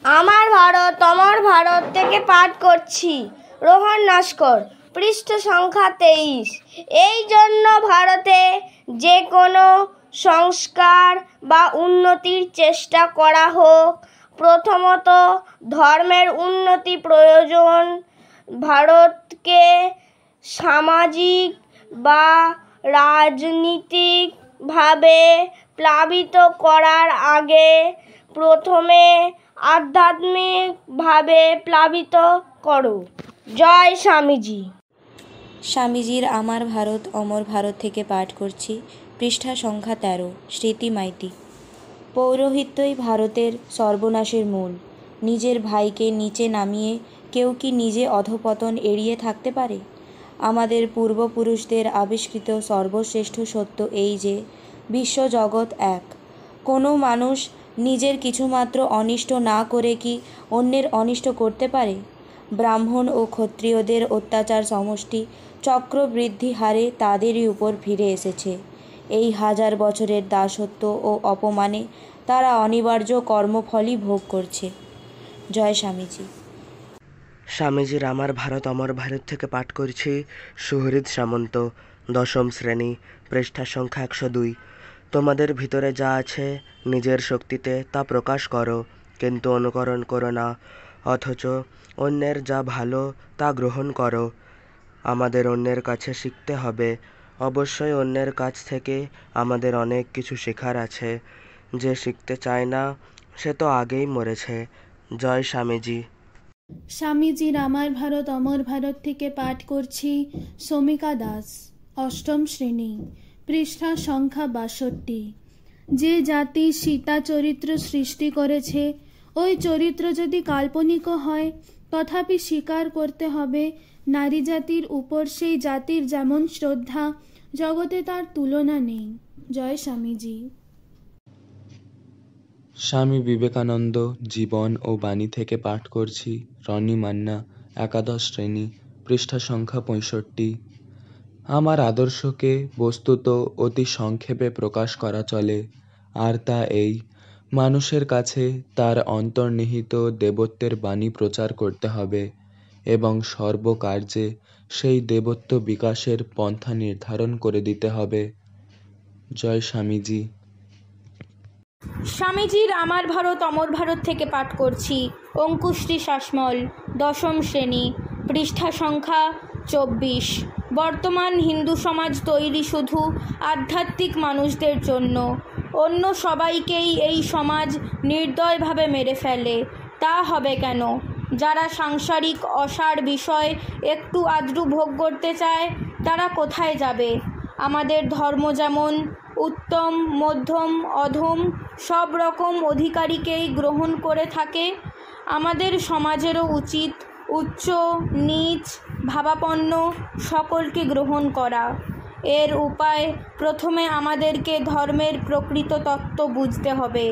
আমার ভারত অমর ভারত থেকে পাঠ করছি রোহন নস্কর, পৃষ্ঠ সংখ্যা 23। এই জন্য ভারতে যে কোনো সংস্কার বা উন্নতির চেষ্টা করা হোক, প্রথমত ধর্মের উন্নতি প্রয়োজন। ভারতকে সামাজিক বা রাজনীতিকভাবে প্লাবিত করার আগে প্রথমে আধ্যাত্মিকভাবে প্লাবিত করো। জয় স্বামীজি। স্বামীজির আমার ভারত অমর ভারত থেকে পাঠ করছি পৃষ্ঠা সংখ্যা 13। স্মৃতি মাইতি। পৌরোহিত্যই ভারতের সর্বনাশের মূল। নিজের ভাইকে নিচে নামিয়ে কেউ কি নিজে অধঃপতন এড়িয়ে থাকতে পারে? আমাদের পূর্বপুরুষদের আবিষ্কৃত সর্বশ্রেষ্ঠ সত্য এই যে বিশ্বজগৎ এক। কোনো মানুষ নিজের কিছুমাত্র অনিষ্ট না করে কি অন্যের অনিষ্ট করতে পারে? ব্রাহ্মণ ও ক্ষত্রিয়দের অত্যাচার সমষ্টি চক্রবৃদ্ধি হারে তাদেরই উপর ফিরে এসেছে। এই 1000 বছরের দাসত্ব ও অপমানে তারা অনিবার্য কর্মফলই ভোগ করছে। জয় স্বামীজি। স্বামীজির আমার ভারত অমর ভারত থেকে পাঠ করছি সুহৃদ সামন্ত, 10ম শ্রেণী, পৃষ্ঠা সংখ্যা 102। তোমাদের ভিতরে যা আছে নিজের শক্তিতে তা প্রকাশ করো, কিন্তু অনুকরণ করো না, অথচ অন্যের যা ভালো তা গ্রহণ করো। আমাদের অন্যের কাছে শিখতে হবে। অবশ্যই অন্যের কাছ থেকে আমাদের অনেক কিছু শেখার আছে। যে শিখতে চায় না সে তো আগেই মরেছে। জয় স্বামীজি। স্বামীজির আমার ভারত অমর ভারত থেকে পাঠ করছি শমিকা দাস, 8ম শ্রেণী, পৃষ্ঠা সংখ্যা 62। যে জাতি সীতা চরিত্র সৃষ্টি করেছে, ওই চরিত্র যদি কাল্পনিকও হয়, তথাপি স্বীকার করতে হবে নারী জাতির উপর সেই জাতির যেমন শ্রদ্ধা, জগতে তার তুলনা নেই। জয় স্বামীজি। স্বামী বিবেকানন্দ জীবন ও বাণী থেকে পাঠ করছি রনি মান্না, 11শ শ্রেণী, পৃষ্ঠা সংখ্যা 65। আমার আদর্শকে বস্তুত অতি সংক্ষেপে প্রকাশ করা চলে, আর তা এই: মানুষের কাছে তার অন্তর্নিহিত দেবত্বের বাণী প্রচার করতে হবে এবং সর্বকার্যে সেই দেবত্ব বিকাশের পন্থা নির্ধারণ করে দিতে হবে। জয় স্বামীজি। স্বামীজির আমার ভারত অমর ভারত থেকে পাঠ করছি অঙ্কুশ্রী শাসমল, 10ম শ্রেণী, পৃষ্ঠা সংখ্যা 24। বর্তমান হিন্দু সমাজ তৈরি শুধু আধ্যাত্মিক মানুষদের জন্য। অন্য সবাইকেই এই সমাজ নির্দয়ভাবে মেরে ফেলে। তা হবে কেন? যারা সাংসারিক অসার বিষয় একটু আদ্রু ভোগ করতে চায় তারা কোথায় যাবে? আমাদের ধর্ম যেমন উত্তম, মধ্যম, অধম সব রকম অধিকারীকেই গ্রহণ করে থাকে, আমাদের সমাজেরও উচিত উচ্চ নীচ ভাবাপন্ন সকলকে গ্রহণ করা। এর উপায় প্রথমে আমাদেরকে ধর্মের প্রকৃত তত্ত্ব বুঝতে হবে,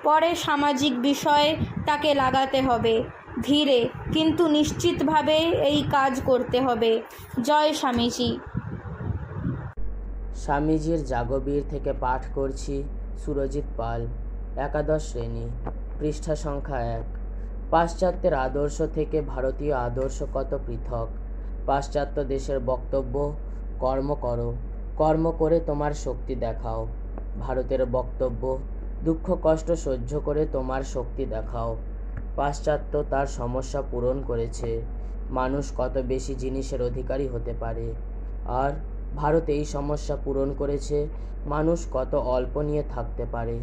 পরে সামাজিক বিষয়ে তাকে লাগাতে হবে। ধীরে কিন্তু নিশ্চিতভাবে এই কাজ করতে হবে। জয় স্বামীজি। স্বামীজির জাগবীর থেকে পাঠ করছি সুরজিৎ পাল, 11শ শ্রেণী, পৃষ্ঠা সংখ্যা 1। পাশ্চাত্যের আদর্শ থেকে ভারতীয় আদর্শ কত পৃথক। পাশ্চাত্য দেশের বক্তব্য কর্ম করো, কর্ম করে তোমার শক্তি দেখাও। ভারতের বক্তব্য দুঃখ কষ্ট সহ্য করে তোমার শক্তি দেখাও। পাশ্চাত্য তার সমস্যা পূরণ করেছে, মানুষ কত বেশি জিনিসের অধিকারী হতে পারে, আর ভারত এই সমস্যা পূরণ করেছে, মানুষ কত অল্প নিয়ে থাকতে পারে।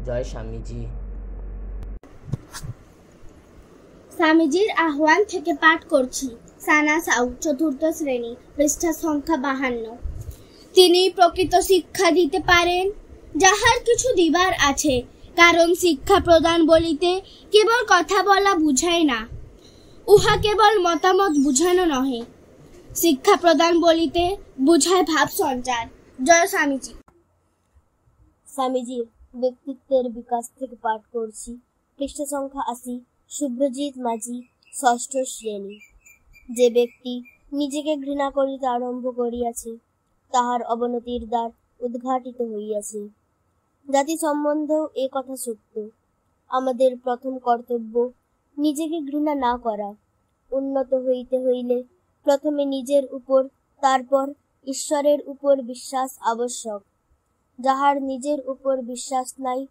জয় স্বামীজি। স্বামীজির আহ্বান থেকে পাঠ করছি সানা সাউ, 4র্থ শ্রেণী, পৃষ্ঠা সংখ্যা 52। তিনি প্রকৃত শিক্ষা দিতে পারেন, যাহার কিছু দিবার আছে, কারণ শিক্ষা প্রদান বলিতে কেবল কথা বলা বুঝায় না, উহা কেবল মতামত বুঝানো নহে। শিক্ষা প্রদান বলিতে বুঝায় ভাব সঞ্চার। জয় স্বামীজি। স্বামীজির ব্যক্তিত্বের বিকাশ থেকে পাঠ করছি পৃষ্ঠা সংখ্যা 80, শুভ্রজিৎ মাঝি, 6ষ্ঠ শ্রেণী। যে ব্যক্তি নিজেকে ঘৃণা করিতে আরম্ভ করিয়াছে, তাহার অবনতির দ্বার উদ্ঘাটিত হইয়াছে। জাতি সম্বন্ধেও এ কথা সত্য। আমাদের প্রথম কর্তব্য নিজেকে ঘৃণা না করা। উন্নত হইতে হইলে প্রথমে নিজের উপর, তারপর ঈশ্বরের উপর বিশ্বাস আবশ্যক। যাহার নিজের উপর বিশ্বাস নাই,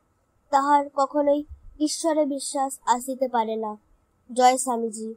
তাহার কখনোই ঈশ্বরে বিশ্বাস আসিতে পারে না। জয় স্বামীজি।